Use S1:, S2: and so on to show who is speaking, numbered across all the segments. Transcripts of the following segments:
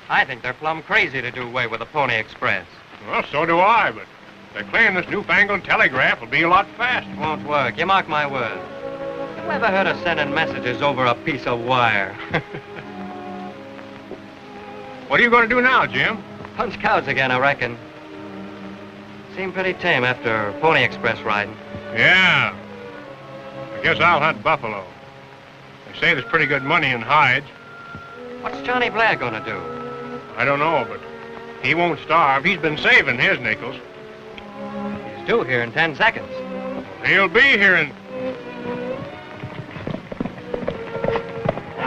S1: I think they're plumb crazy to do away with the Pony Express.
S2: Well, so do I, but they're claiming this newfangled telegraph will be a lot faster.
S1: Won't work. You mark my words. Who ever heard of sending messages over a piece of wire?
S2: What are you going to do now, Jim?
S1: Punch cows again, I reckon. Seem pretty tame after Pony Express riding.
S2: Yeah. I guess I'll hunt buffalo. They say there's pretty good money in hides.
S1: What's Johnny Blair going to do?
S2: I don't know, but he won't starve. He's been saving his nickels.
S1: He's due here in 10 seconds.
S2: He'll be here in...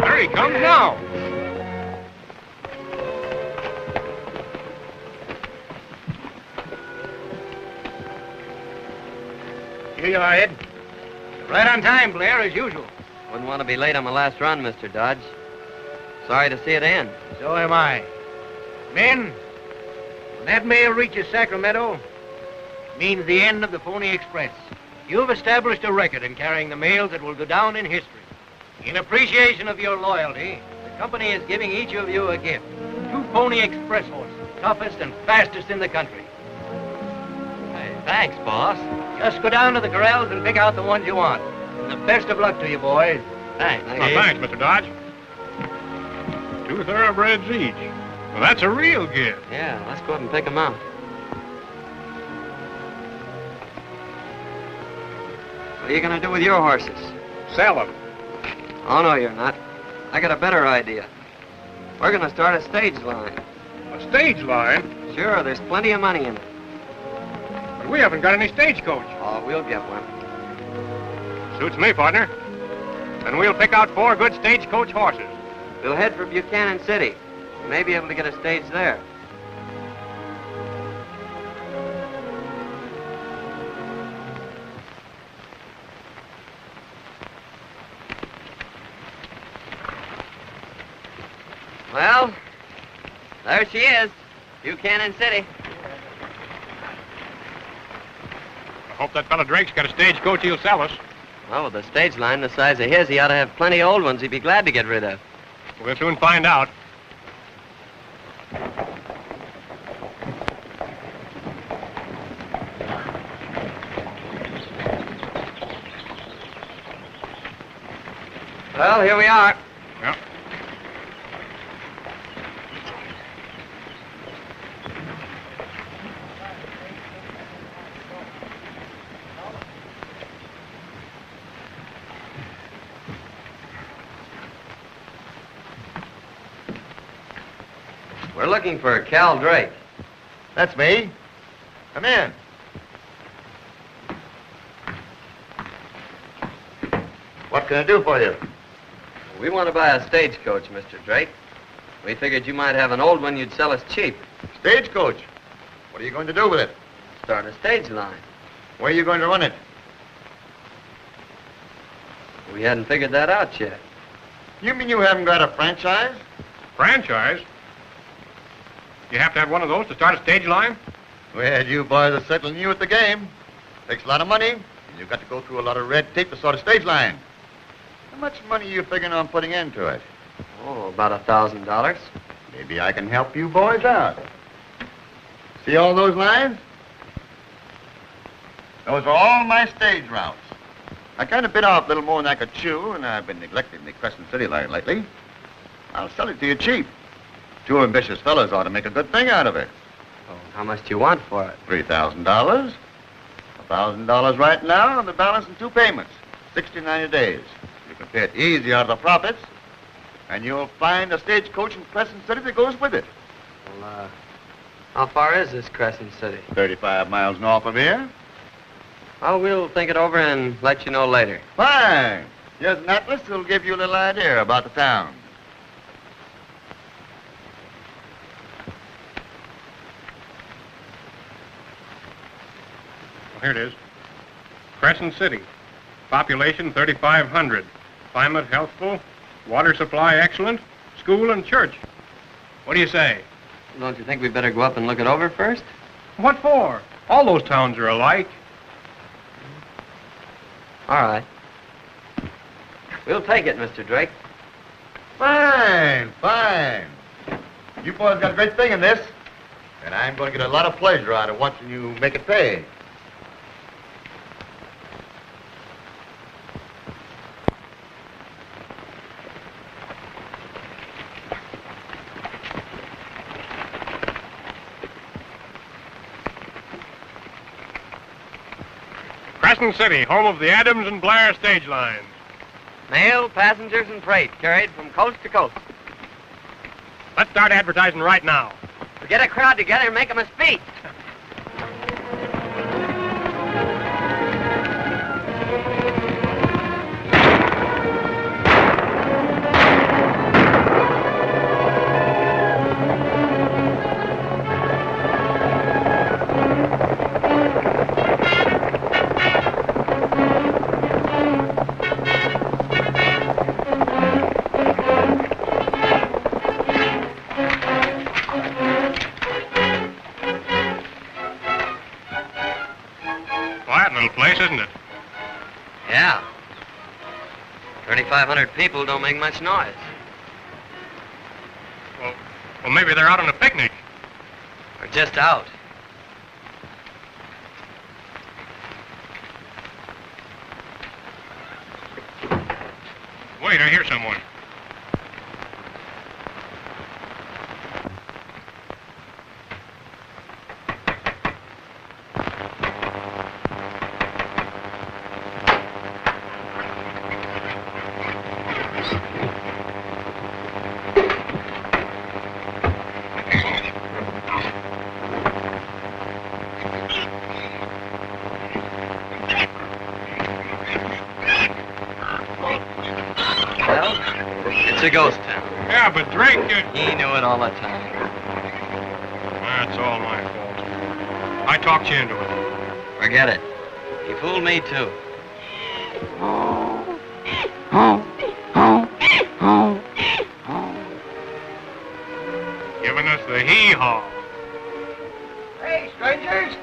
S2: There he comes now.
S3: Here you are, Ed. Right on time, Blair, as usual.
S1: Wouldn't want to be late on my last run, Mr. Dodge. Sorry to see it end.
S3: So am I. Men, when that mail reaches Sacramento, it means the end of the Pony Express. You've established a record in carrying the mails that will go down in history. In appreciation of your loyalty, the company is giving each of you a gift. 2 Pony Express horses, toughest and fastest in the country.
S1: Hey, thanks, boss.
S3: Just go down to the corrals and pick out the ones you want. And the best of luck to you, boys.
S1: Thanks.
S2: Oh, thanks, Mr. Dodge. 2 thoroughbreds each. Well, that's a real gift.
S1: Yeah, let's go up and pick them out. What are you going to do with your horses?
S2: Sell them.
S1: Oh, no, you're not. I got a better idea. We're going to start a stage line.
S2: A stage line?
S1: Sure, there's plenty of money in it.
S2: But we haven't got any stagecoach.
S1: Oh, we'll get one.
S2: Suits me, partner. Then we'll pick out 4 good stagecoach horses.
S1: We'll head for Buchanan City. We may be able to get a stage there. Well, there she is, Buchanan City.
S2: I hope that fella Drake's got a stagecoach he'll sell us.
S1: Well, with a stage line the size of his, he ought to have plenty of old ones he'd be glad to get rid of.
S2: We'll soon find out.
S1: Well, here we are.
S2: Yep.
S1: We're looking for Cal Drake.
S4: That's me. Come in. What can I do for you?
S1: We want to buy a stagecoach, Mr. Drake. We figured you might have an old one you'd sell us cheap.
S4: Stagecoach. What are you going to do with it?
S1: Start a stage line.
S4: Where are you going to run it?
S1: We hadn't figured that out yet.
S4: You mean you haven't got a franchise?
S2: Franchise? You have to have one of those to start a stage line?
S4: Well, you boys are certainly new at the game. Takes a lot of money, and you've got to go through a lot of red tape to start a stage line. How much money are you figuring on putting into it?
S1: Oh, about $1,000.
S4: Maybe I can help you boys out. See all those lines? Those are all my stage routes. I kind of bit off a little more than I could chew, and I've been neglecting the Crescent City line lately. I'll sell it to you cheap. 2 ambitious fellas ought to make a good thing out of it.
S1: Oh, how much do you want for it?
S4: $3,000. $1,000 right now, and the balance in 2 payments. 60, 90 days. You can pay it easy out of the profits, and you'll find a stagecoach in Crescent City that goes with it.
S1: Well, how far is this Crescent City?
S4: 35 miles north of here.
S1: Oh, we'll think it over and let you know later.
S4: Fine. Here's an atlas that'll give you a little idea about the town.
S2: Here it is. Crescent City. Population 3,500. Climate healthful. Water supply excellent. School and church. What do you say?
S1: Don't you think we'd better go up and look it over first?
S2: What for? All those towns are alike.
S1: All right. We'll take it, Mr. Drake.
S4: Fine, fine. You boys got a great thing in this, and I'm going to get a lot of pleasure out of watching you make it pay.
S2: Crescent City, home of the Adams and Blair stage lines.
S1: Mail, passengers, and freight carried from coast to coast.
S2: Let's start advertising right now.
S1: We get a crowd together and make them a speech.
S2: Place, isn't it?
S1: Yeah. 3,500 people don't make much noise.
S2: Well, maybe they're out on a picnic.
S1: Or just out.
S2: Wait, I hear someone.
S1: It's a ghost town.
S2: Yeah, but Drake...
S1: He knew it all the time.
S2: That's all my fault. I talked you into it.
S1: Forget it. He fooled me, too.
S2: Giving us the hee-haw.
S3: Hey, strangers!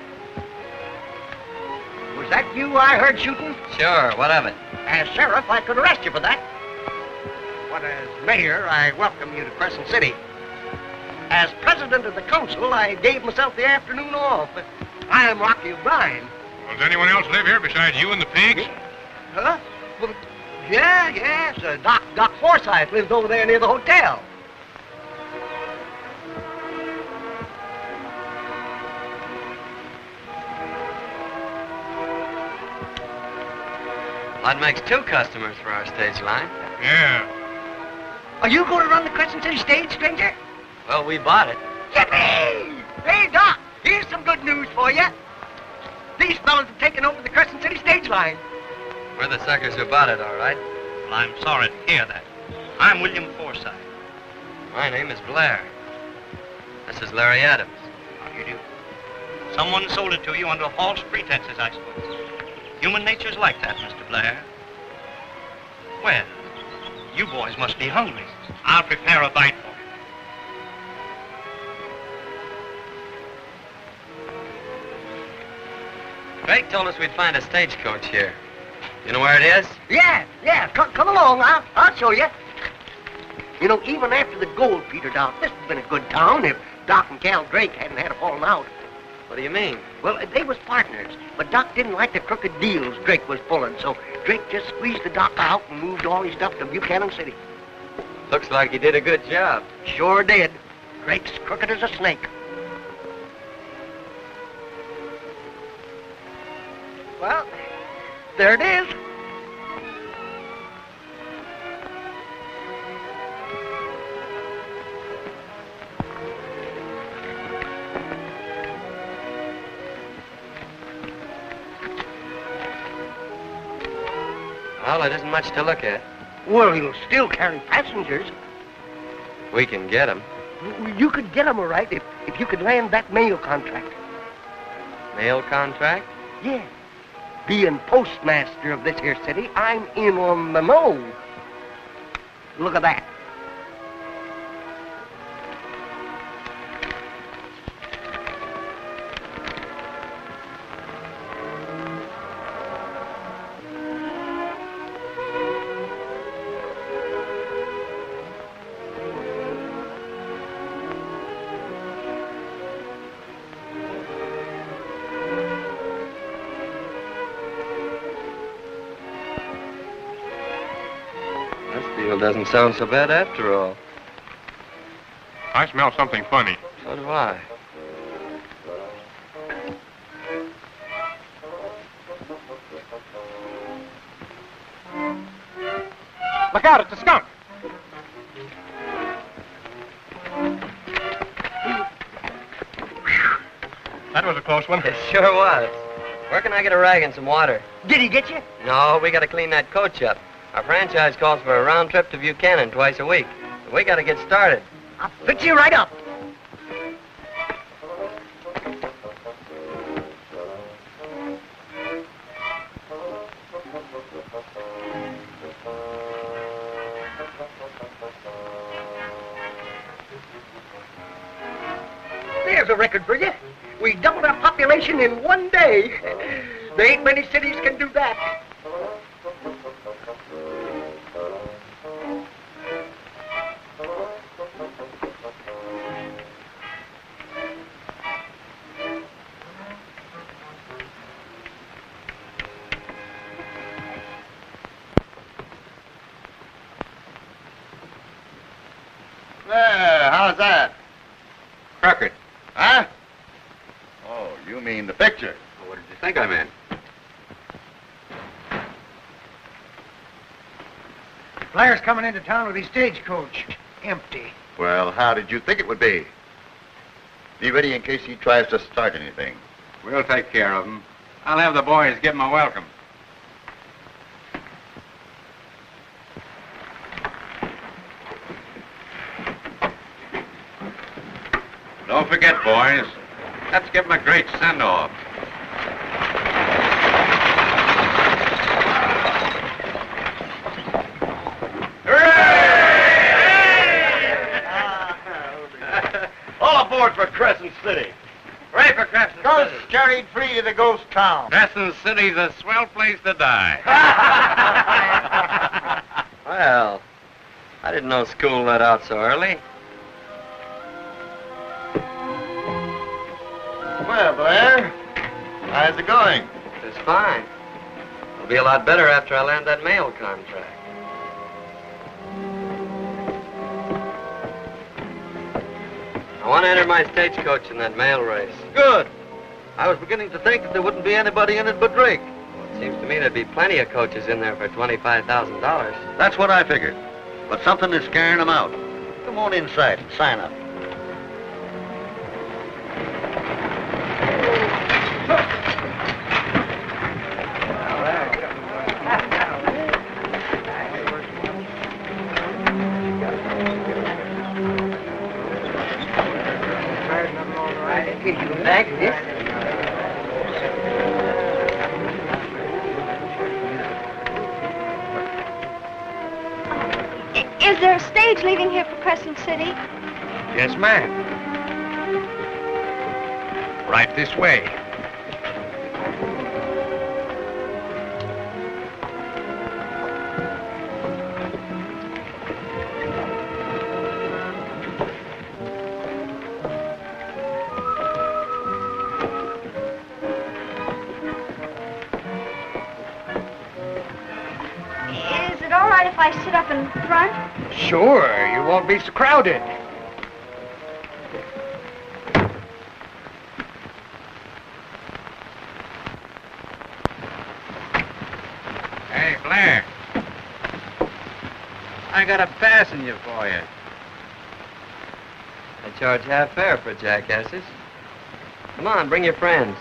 S3: Was that you I heard shooting?
S1: Sure, what of it?
S3: As sheriff, I could arrest you for that. But as mayor, I welcome you to Crescent City. As president of the council, I gave myself the afternoon off. I'm Rocky O'Brien.
S2: Does anyone else live here besides you and the pigs?
S3: Huh? Well, yes. Doc Forsythe lives over there near the hotel.
S1: That makes 2 customers for our stage line.
S2: Yeah.
S3: Are you going to run the Crescent City stage, stranger?
S1: Well, we bought it.
S3: Yippee! Hey, Doc, here's some good news for you. These fellas have taken over the Crescent City stage line.
S1: We're the suckers who bought it, all right.
S5: Well, I'm sorry to hear that. I'm William Forsythe.
S1: My name is Blair. This is Larry Adams.
S5: How do you do? Someone sold it to you under false pretenses, I suppose. Human nature's like that, Mr. Blair. Well, you boys must be hungry. I'll prepare a bite for you.
S1: Drake told us we'd find a stagecoach here. You know where it is?
S3: Yeah. Come along. I'll show you. You know, even after the gold petered out, this has been a good town if Doc and Cal Drake hadn't had a falling out.
S1: What do you mean?
S3: Well, they was partners, but Doc didn't like the crooked deals Drake was pulling, so Drake just squeezed the Doc out and moved all his stuff to Buchanan City.
S1: Looks like he did a good job.
S3: Sure did. Drake's crooked as a snake. Well, there it is.
S1: Well, it isn't much to look at.
S3: Well, he'll still carry passengers.
S1: We can get them.
S3: You could get 'em all right if you could land that mail contract.
S1: Mail contract?
S3: Yeah. Being postmaster of this here city, I'm in on the know. Look at that.
S1: doesn't sound so bad after all.
S2: I smell something funny.
S1: So do I.
S2: Look out, it's a skunk. That was a close one.
S1: It sure was. Where can I get a rag and some water?
S3: Did he get you?
S1: No, we got to clean that coach up. Our franchise calls for a round trip to Buchanan twice a week. We got to get started.
S3: I'll fix you right up. There's a record for you. We doubled our population in one day. There ain't many cities can do that.
S4: There, how's that?
S2: Crooked.
S4: Huh? Oh, you mean the picture.
S2: What did you think I meant?
S3: Blair's coming into town with his stagecoach. Empty.
S4: Well, how did you think it would be? Be ready in case he tries to start anything.
S2: We'll take care of him. I'll have the boys give him a welcome. Don't forget, boys. Let's give him a great send-off.
S4: All aboard for Crescent City.
S1: Hooray for Crescent
S3: Ghosts carried free to the ghost town.
S2: Crescent City's a swell place to die.
S1: Well, I didn't know school let out so early.
S4: Well, Blair, how's it going?
S1: It's fine. It'll be a lot better after I land that mail contract. I want to enter my stagecoach in that mail race.
S4: Good. I was beginning to think that there wouldn't be anybody in it but Drake.
S1: Well, it seems to me there'd be plenty of coaches in there for $25,000.
S4: That's what I figured. But something is scaring them out. Come on inside and sign up.
S6: Is there a stage leaving here for Crescent City?
S3: Yes, ma'am. Right this way.
S6: Is it all right if I sit up in front?
S3: Sure, you won't be so crowded.
S2: Hey, Blair. I got a passenger for you.
S1: I charge half fare for jackasses. Come on, bring your friends.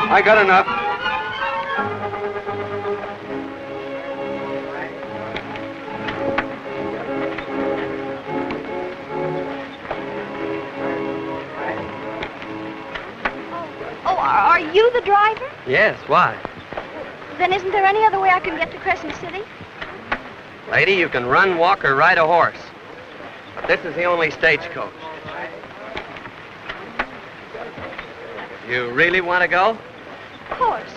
S2: I got enough.
S6: Oh, are you the driver?
S1: Yes, why?
S6: Then isn't there any other way I can get to Crescent City?
S1: Lady, you can run, walk, or ride a horse. But this is the only stagecoach. You really want to go?
S6: Of course.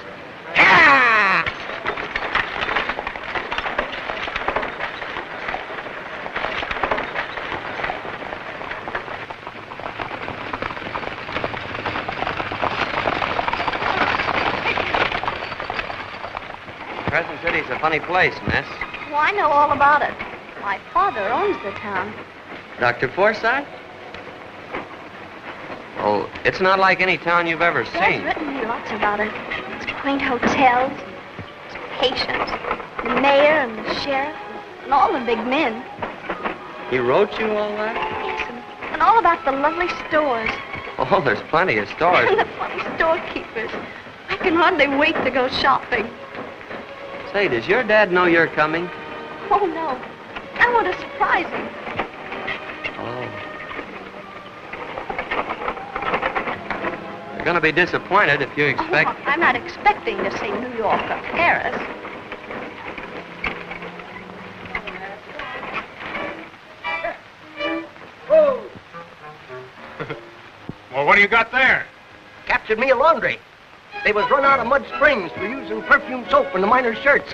S1: Crescent City's a funny place, miss.
S6: Oh, I know all about it. My father owns the town.
S1: Dr. Forsythe? Oh, it's not like any town you've ever
S6: Dad's
S1: seen.
S6: written me lots about it. Its quaint hotels, its patients, the mayor and the sheriff, and all the big men.
S1: He wrote you all that?
S6: Yes, and all about the lovely stores.
S1: Oh, there's plenty of stores.
S6: And the funny storekeepers. I can hardly wait to go shopping.
S1: Say, does your dad know you're coming?
S6: Oh, no. I want to surprise him.
S1: Oh. You're going to be disappointed if you expect...
S6: Oh, I'm not expecting to see New York or Paris.
S3: Whoa!
S2: Well, what do you got there?
S3: Captured me a laundry. They was run out of Mud Springs for using perfume soap in the miners' shirts.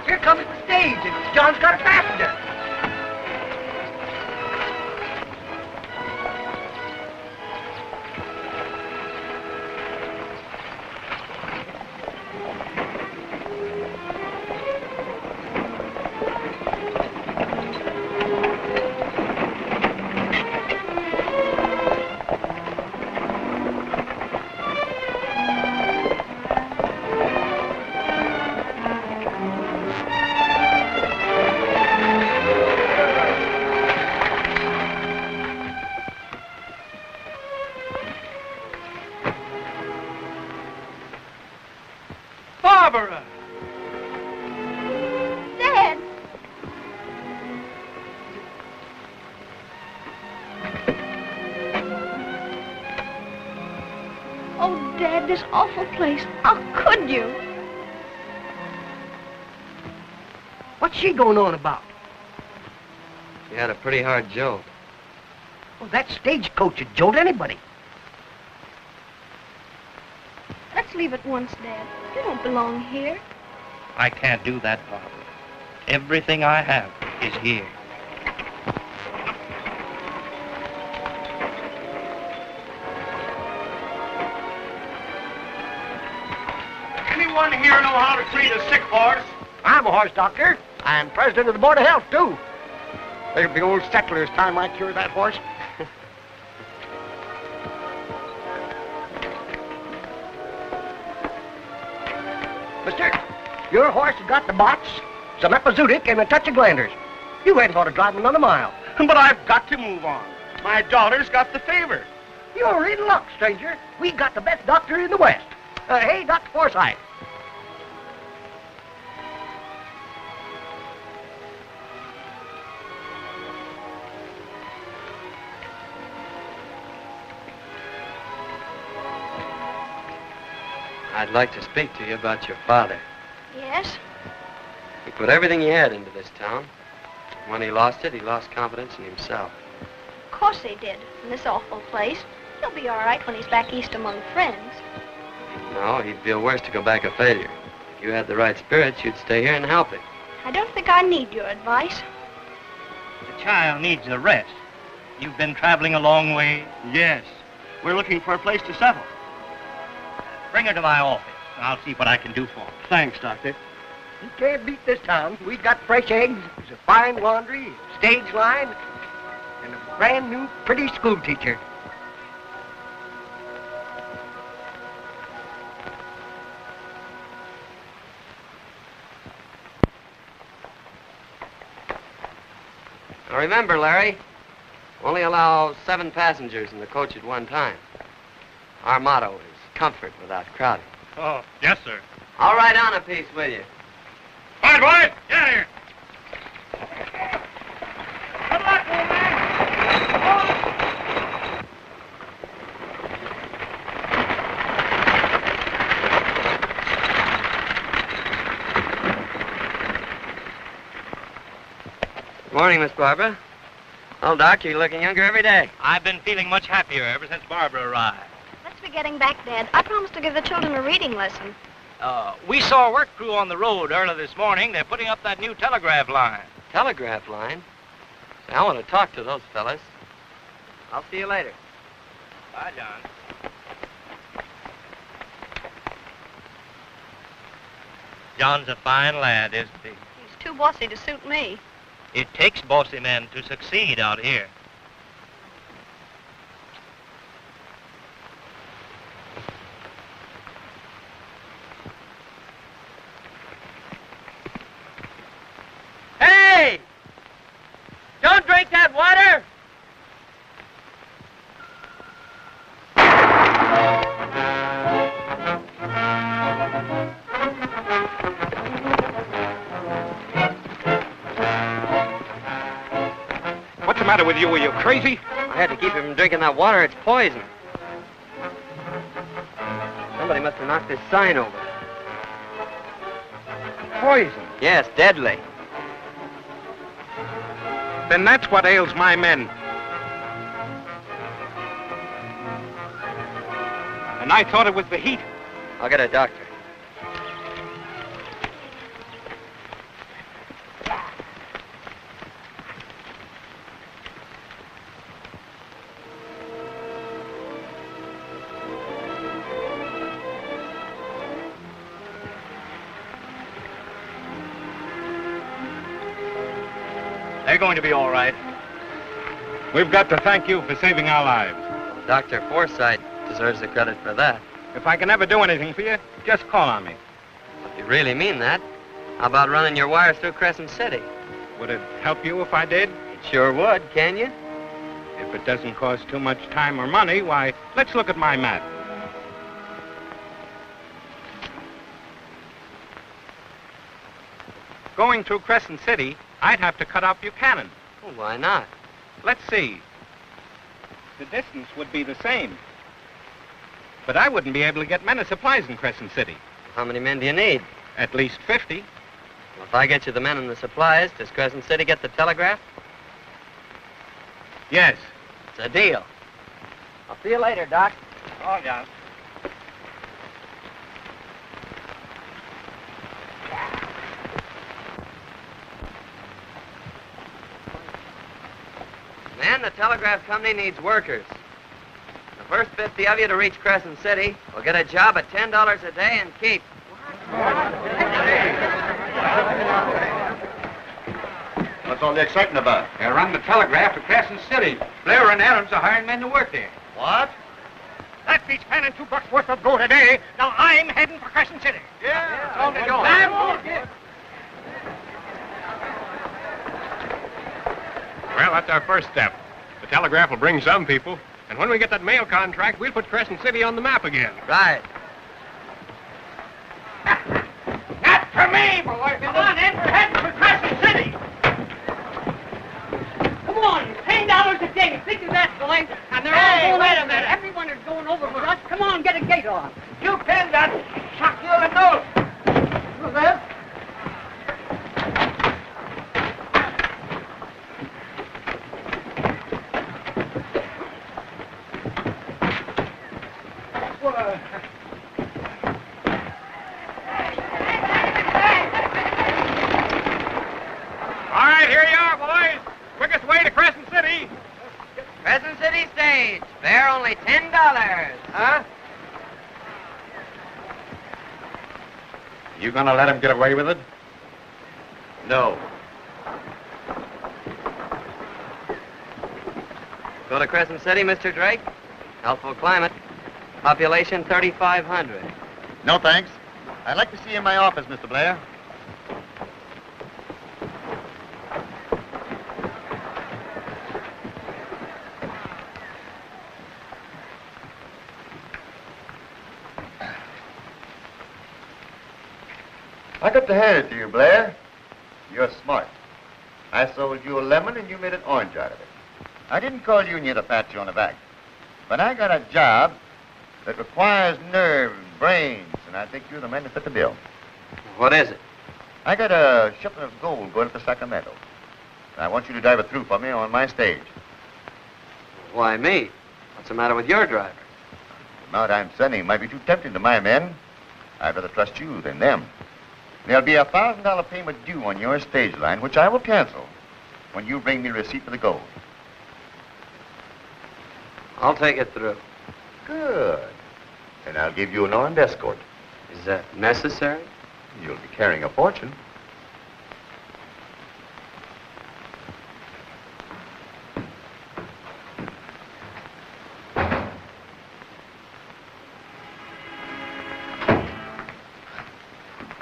S3: Here comes the stage, and John's got a passenger.
S5: Barbara!
S6: Dad! Oh, Dad, this awful place. How could you?
S3: What's she going on about?
S1: You had a pretty hard jolt.
S3: Well, that stagecoach would jolt anybody.
S6: Let's leave at once, Dad. You don't belong here.
S5: I can't do that, Barbara. Everything I have is here.
S2: Anyone here know how to treat a sick horse?
S3: I'm a horse doctor. I'm president of the Board of Health, too. There'll be old settlers time I cure that horse. Mister, your horse has got the bots, some epizootic, and a touch of glanders. You ain't going to drive him another mile.
S2: But I've got to move on. My daughter's got the fever.
S3: You're in luck, stranger. We got the best doctor in the West. Hey, Dr. Forsythe.
S1: I'd like to speak to you about your father.
S6: Yes?
S1: He put everything he had into this town. When he lost it, he lost confidence in himself.
S6: Of course they did, in this awful place. He'll be all right when he's back east among friends.
S1: No, he'd feel worse to go back a failure. If you had the right spirits, you'd stay here and help him.
S6: I don't think I need your advice.
S5: The child needs a rest. You've been traveling a long way? Yes. We're looking for a place to settle. Bring her to my office, and I'll see what I can do for her.
S2: Thanks, Doctor.
S3: You can't beat this town. We've got fresh eggs, a fine laundry, a stage line, and a brand new pretty school teacher.
S1: Now remember, Larry, only allow 7 passengers in the coach at one time. Our motto is comfort without crowding.
S2: Oh, yes, sir.
S1: I'll ride on a piece with you.
S2: All right, boys, get out of here.
S3: Good luck, old man.
S1: Good morning, Miss Barbara. Oh, Doc, you're looking younger every day.
S5: I've been feeling much happier ever since Barbara arrived.
S6: Let's be getting back, Dad. I promised to give the children a reading lesson.
S5: We saw a work crew on the road early this morning. They're putting up that new telegraph line.
S1: Telegraph line? Say, I want to talk to those fellas. I'll see you later.
S5: Bye, John. John's a fine lad, isn't he?
S6: He's too bossy to suit me.
S5: It takes bossy men to succeed out here.
S1: Hey! Don't drink that water!
S2: What's the matter with you? Are you crazy?
S1: I had to keep him from drinking that water. It's poison. Somebody must have knocked this sign over.
S2: Poison.
S1: Yes, deadly.
S2: Then that's what ails my men. And I thought it was the heat.
S1: I'll get a doctor.
S5: They're going to be all right.
S2: We've got to thank you for saving our lives.
S1: Dr. Forsythe deserves the credit for that.
S2: If I can ever do anything for you, just call on me.
S1: If you really mean that, how about running your wires through Crescent City?
S2: Would it help you if I did?
S1: It sure would, can you?
S2: If it doesn't cost too much time or money, why, let's look at my map. Going through Crescent City, I'd have to cut off Buchanan.
S1: Well, why not?
S2: Let's see. The distance would be the same. But I wouldn't be able to get men of supplies in Crescent City.
S1: How many men do you need?
S2: At least 50.
S1: Well, if I get you the men and the supplies, does Crescent City get the telegraph?
S2: Yes.
S1: It's a deal. I'll see you later, Doc.
S5: Oh, John.
S1: Man, the telegraph company needs workers. The first 50 of you to reach Crescent City will get a job at $10 a day and keep.
S4: What's all the excitement about?
S3: They'll run the telegraph to Crescent City. Blair and Adams are hiring men to work there.
S4: What?
S3: That beats spending $2 worth of gold a day. Now I'm heading for Crescent City.
S4: Yeah.
S3: It's all they're doing.
S2: Well, that's our first step. The telegraph will bring some people. And when we get that mail contract, we'll put Crescent City on the map again.
S1: Right.
S3: Not for me, boys. Come on, Ed. We're heading for Crescent City. Come on. $10 a day. Think of that, boys. And they're all going wait a minute. Everyone is going over with us. Come on, get a gate on. You pin that. Shock you in the nose. Who's that?
S2: All right, here you are, boys. Quickest way to Crescent City.
S1: Crescent City stage. Fare only $10.
S3: Huh?
S4: You gonna let him get away with it?
S1: No. Go to Crescent City, Mr. Drake. Healthful climate. Population 3,500.
S4: No, thanks. I'd like to see you in my office, Mr. Blair. I got to hand it to you, Blair. You're smart. I sold you a lemon and you made an orange out of it. I didn't call you in here to pat you on the back. But I got a job that requires nerve and brains, and I think you're the man to fit the bill.
S1: What is it?
S4: I got a shipment of gold going up to Sacramento. I want you to drive it through for me on my stage.
S1: Why me? What's the matter with your driver?
S4: The amount I'm sending might be too tempting to my men. I'd rather trust you than them. There'll be a $1,000 payment due on your stage line, which I will cancel when you bring me a receipt for the gold.
S1: I'll take it through.
S4: Good. And I'll give you an armed escort.
S1: Is that necessary?
S4: You'll be carrying a fortune.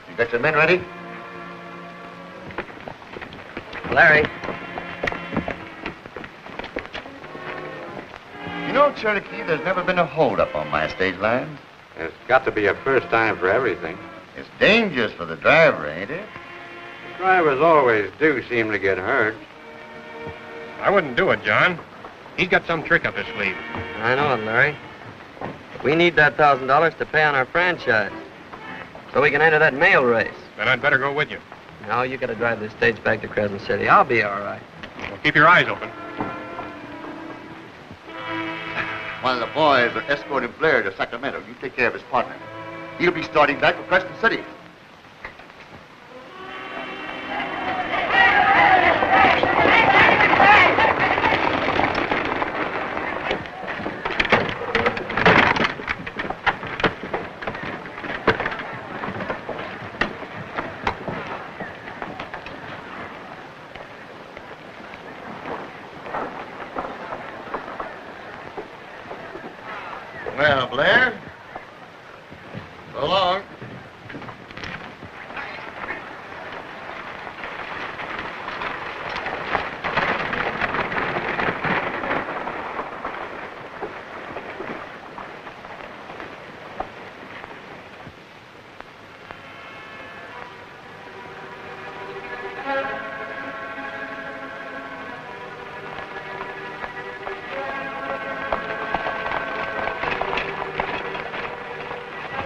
S4: You got your men ready?
S1: Larry.
S4: You know, Cherokee, there's never been a holdup on my stage line.
S7: There's got to be a first time for everything.
S4: It's dangerous for the driver, ain't it?
S7: Drivers always do seem to get hurt.
S2: I wouldn't do it, John. He's got some trick up his sleeve.
S1: I know it, Larry. We need that $1,000 to pay on our franchise, so we can enter that mail race.
S2: Then I'd better go with you.
S1: Now you gotta drive this stage back to Crescent City. I'll be all right.
S2: Well, keep your eyes open.
S4: One of the boys are escorting Blair to Sacramento. You take care of his partner. He'll be starting back for Crescent City. Well, Blair, so long.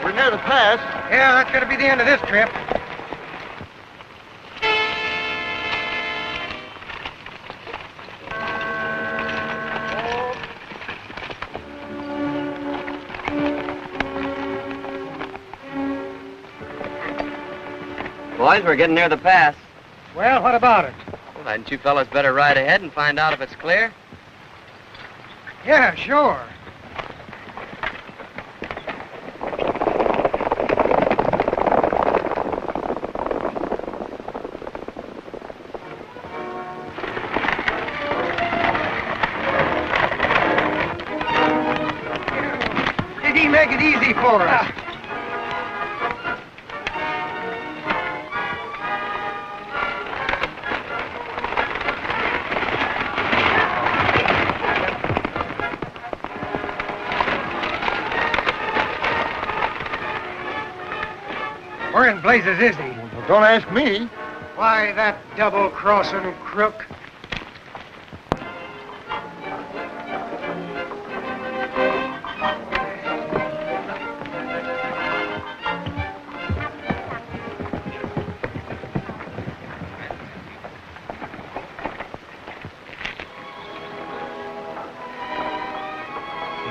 S4: We're near the pass.
S3: Yeah, that's going to be the end of this trip.
S1: Boys, we're getting near the pass.
S3: Well, what about it?
S1: Well, hadn't you fellas better ride ahead and find out if it's clear?
S3: Yeah, sure. Did he make it easy for us? Where in blazes is he?
S4: Well, don't ask me.
S3: Why, that double-crossing crook.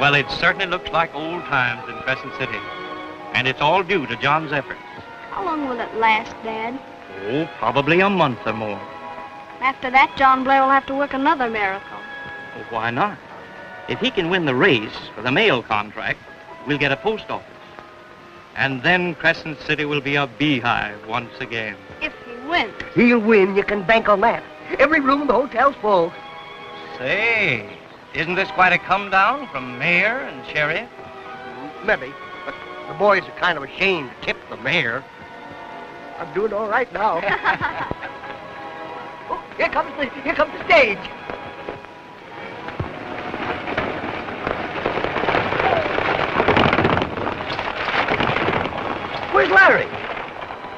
S5: Well, it certainly looks like old times in Crescent City. And it's all due to John's efforts.
S6: How long will it last, Dad?
S5: Oh, probably a month or more.
S6: After that, John Blair will have to work another miracle.
S5: Well, why not? If he can win the race for the mail contract, we'll get a post office. And then Crescent City will be a beehive once again.
S6: If he wins.
S8: He'll win. You can bank on that. Every room in the hotel's full.
S5: Say, isn't this quite a come down from mayor and sheriff?
S8: Maybe, but the boys are kind of ashamed to tip the mayor. I'm doing all right now. Oh, here comes the stage. Where's Larry?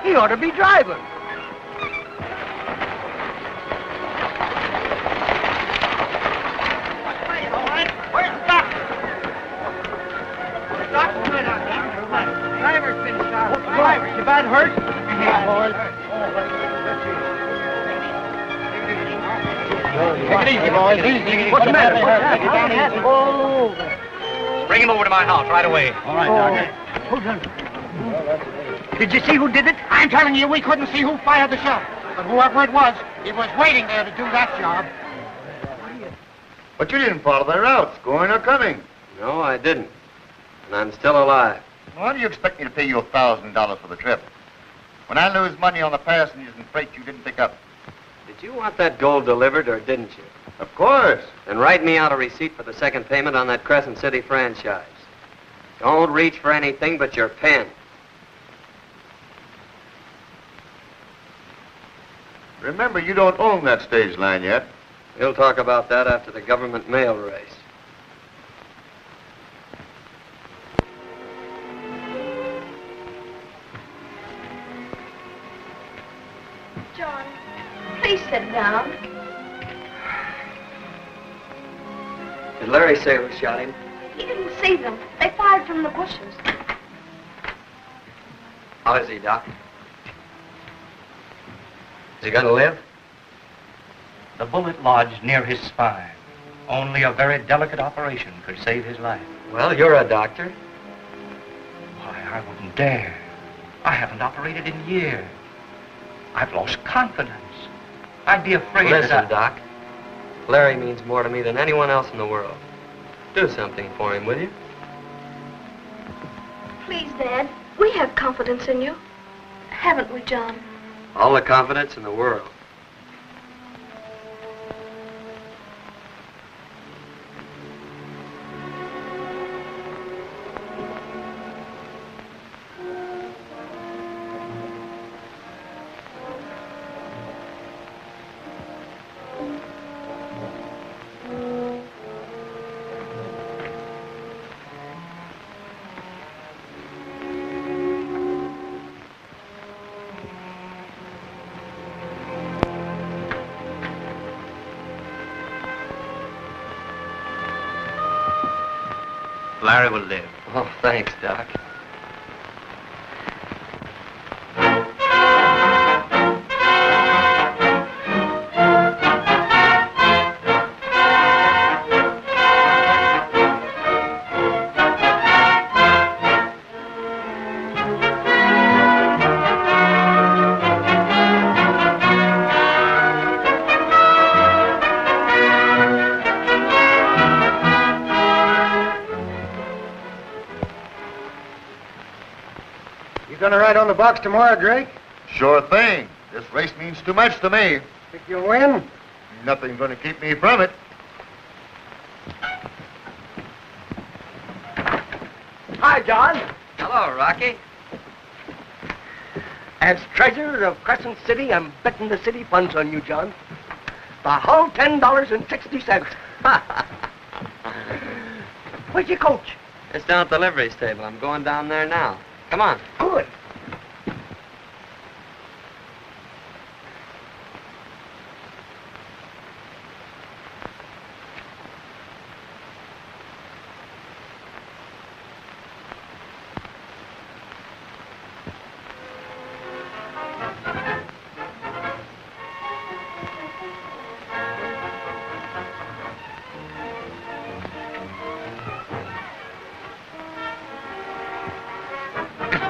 S8: He ought to be driving. Where's the doctor? Doctor's been out there. Driver's been shot. Driver, you bad hurt? Yeah, boys. Take it easy, boys. Easy. What's the matter?
S5: Bring him over to my house right away.
S8: All right, Doctor. Hold on. Did you see who did it? I'm telling you, we couldn't see who fired the shot. But whoever it was, he was waiting there to do that job.
S4: But you didn't follow their routes, going or coming.
S1: No, I didn't. And I'm still alive.
S4: Why do you expect me to pay you $1,000 for the trip? When I lose money on the passengers and freight you didn't pick up.
S1: Did you want that gold delivered or didn't you?
S4: Of course.
S1: Then write me out a receipt for the second payment on that Crescent City franchise. Don't reach for anything but your pen.
S4: Remember, you don't own that stage line yet.
S1: We'll talk about that after the government mail race.
S6: John, please sit down.
S1: Did Larry say who shot him?
S6: He didn't see them. They fired from the bushes.
S1: How is he, Doc? Is he gonna live?
S5: The bullet lodged near his spine. Only a very delicate operation could save his life.
S1: Well, you're a doctor.
S5: Why, I wouldn't dare. I haven't operated in years. I've lost confidence. I'd be afraid
S1: Listen,
S5: that
S1: Doc. Larry means more to me than anyone else in the world. Do something for him, will you?
S6: Please, Dad. We have confidence in you. Haven't we, John?
S1: All the confidence in the world.
S5: Larry will live.
S1: Oh, thanks, Doc.
S8: Gonna ride on the box tomorrow, Drake?
S4: Sure thing. This race means too much to me.
S8: Think you'll win?
S4: Nothing's gonna keep me from it.
S8: Hi, John.
S1: Hello, Rocky.
S8: As treasurer of Crescent City, I'm betting the city funds on you, John. The whole $10.60. Where's your coach?
S1: It's down at the livery stable. I'm going down there now. Come on.
S8: Good.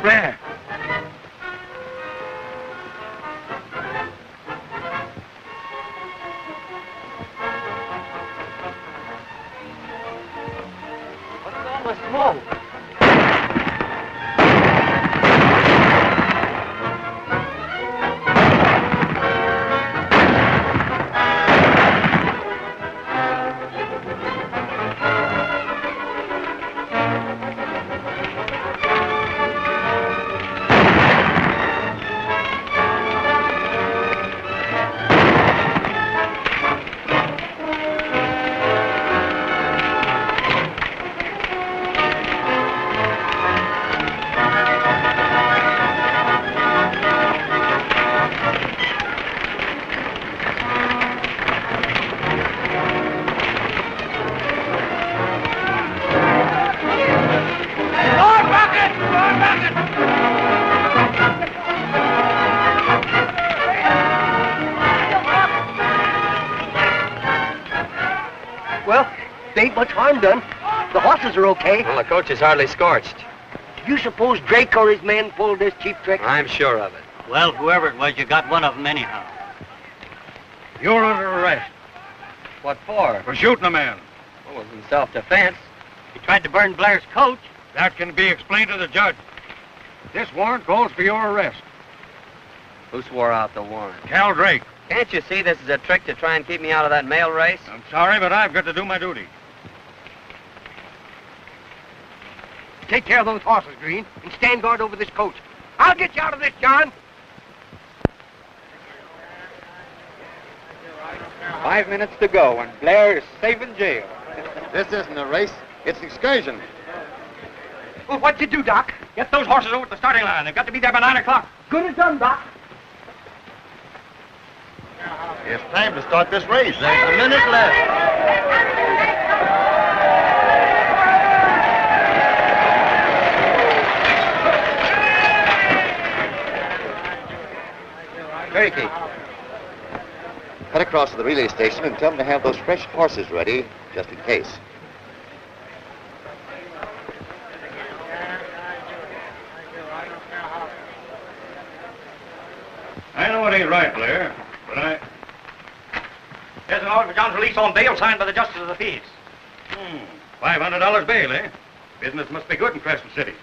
S3: Blair, There ain't much harm done. The horses are okay.
S1: Well, the coach is hardly scorched.
S3: Do you suppose Drake or his men pulled this cheap trick?
S1: I'm sure of it.
S5: Well, whoever it was, you got one of them anyhow.
S2: You're under arrest
S1: What for?
S2: for shooting a man.
S1: Well, it was in self-defense.
S5: He tried to burn Blair's coach.
S2: That can be explained to the judge. This warrant calls for your arrest.
S1: Who swore out the warrant?
S2: Cal Drake.
S1: Can't you see this is a trick to try and keep me out of that mail race?
S2: I'm sorry, but I've got to do my duty.
S3: Take care of those horses, Green, and stand guard over this coach. I'll get you out of this, John.
S7: 5 minutes to go, and Blair is safe in jail.
S4: This isn't a race. It's an excursion.
S3: Well, what'd you do, Doc?
S2: Get those horses over to the starting line. They've got to be there by 9 o'clock.
S3: Good as done, Doc.
S4: It's time to start this race. There's a minute left. Cherokee, cut across to the relay station and tell them to have those fresh horses ready, just in case.
S2: I know it ain't right, Blair, but
S5: There's an order for John's release on bail signed by the Justice of the Peace.
S2: $500 bail, eh? Business must be good in Crescent City.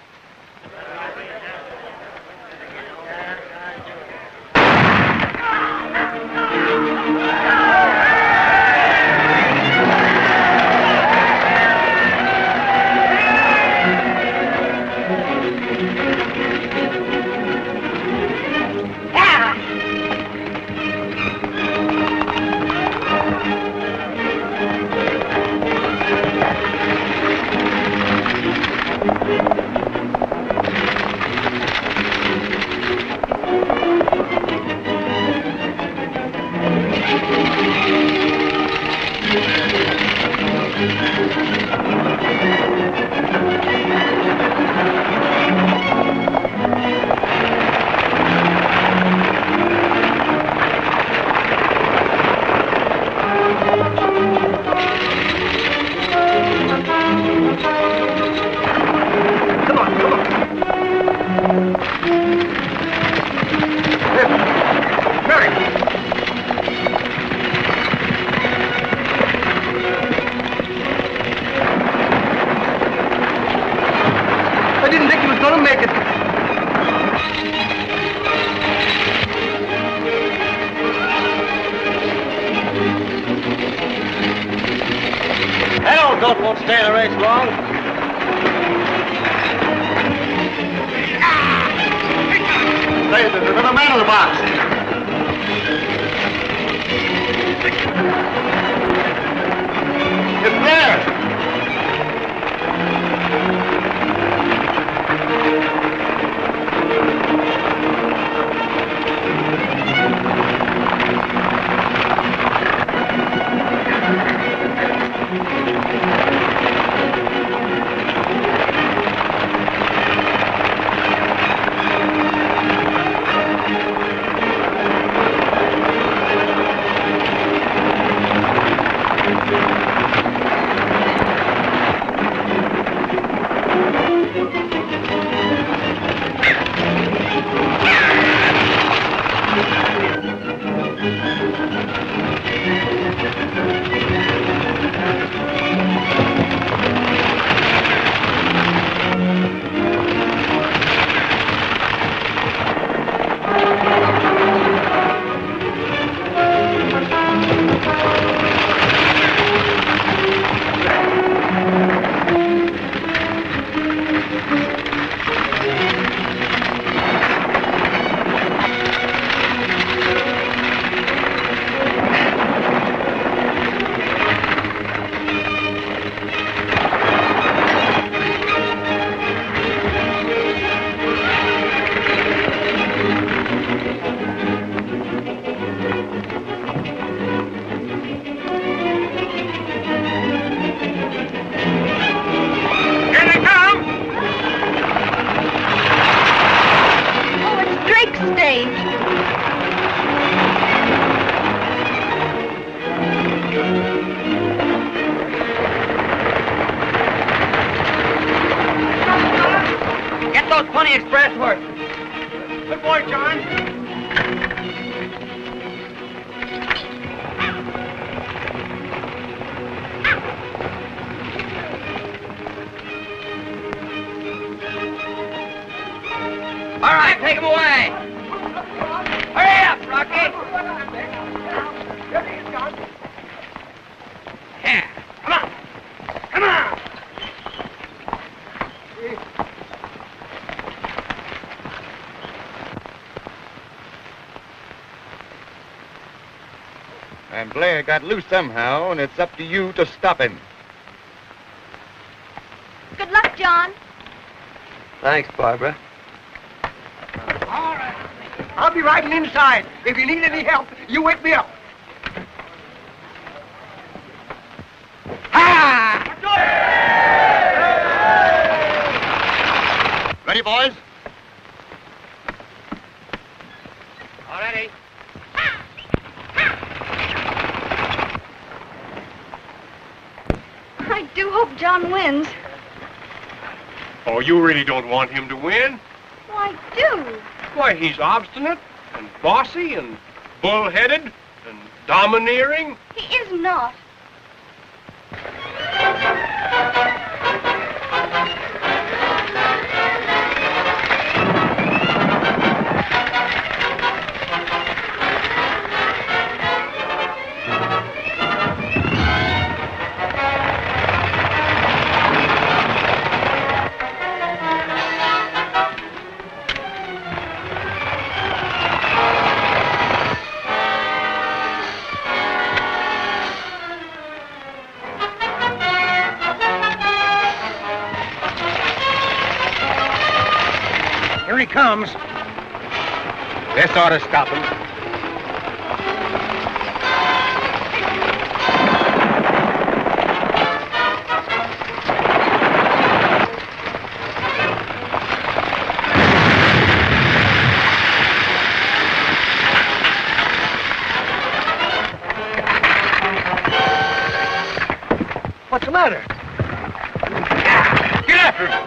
S3: I didn't think he was gonna make it.
S4: That old goat won't stay in the race long. There's another man in the box. It's Blair.
S2: Good boy, John.
S1: All right, take him away. Hurry up, Rocky. Yeah, come on. Come on.
S4: And Blair got loose somehow, and it's up to you to stop him.
S6: Good luck, John.
S1: Thanks, Barbara.
S8: All right. I'll be riding inside. If you need any help, you wake me up.
S4: Ready, boys?
S3: All ready.
S6: I do hope John wins.
S2: Oh, you really don't want him to win?
S6: Well, I do.
S2: Why, he's obstinate and bossy and bull-headed and domineering.
S6: He is not.
S8: Here he comes.
S3: This ought to stop him.
S8: What's the matter?
S3: Get after him.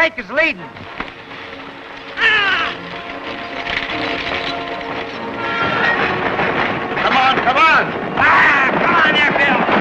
S8: Blake is leading.
S4: Come on, come on!
S8: Come on there, Bill.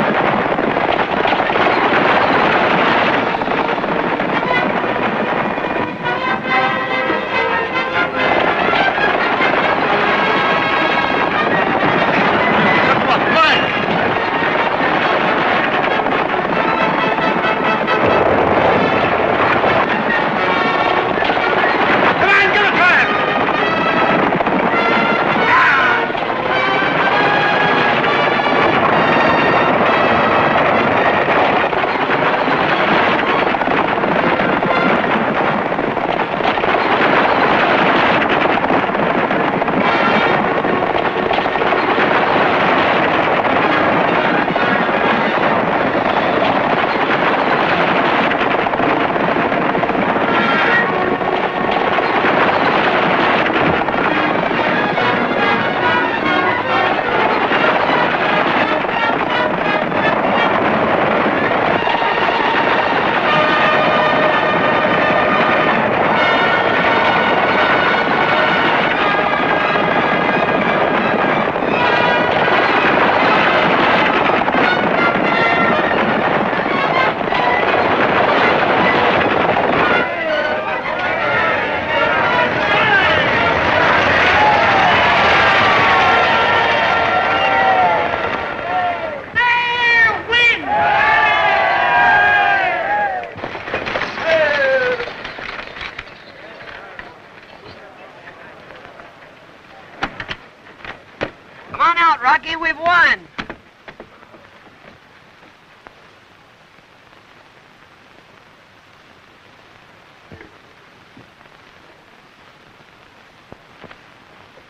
S1: Rocky, we've won.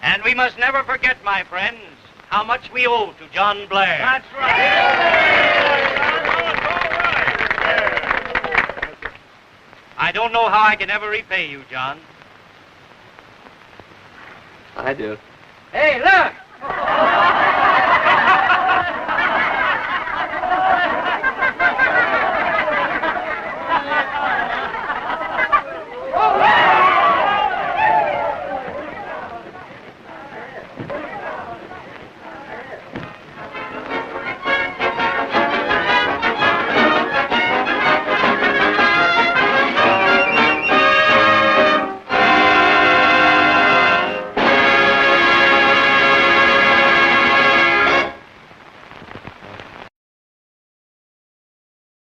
S5: And we must never forget, my friends, how much we owe to John Blair.
S8: That's right.
S5: I don't know how I can ever repay you, John.
S1: I do.
S8: Hey, look!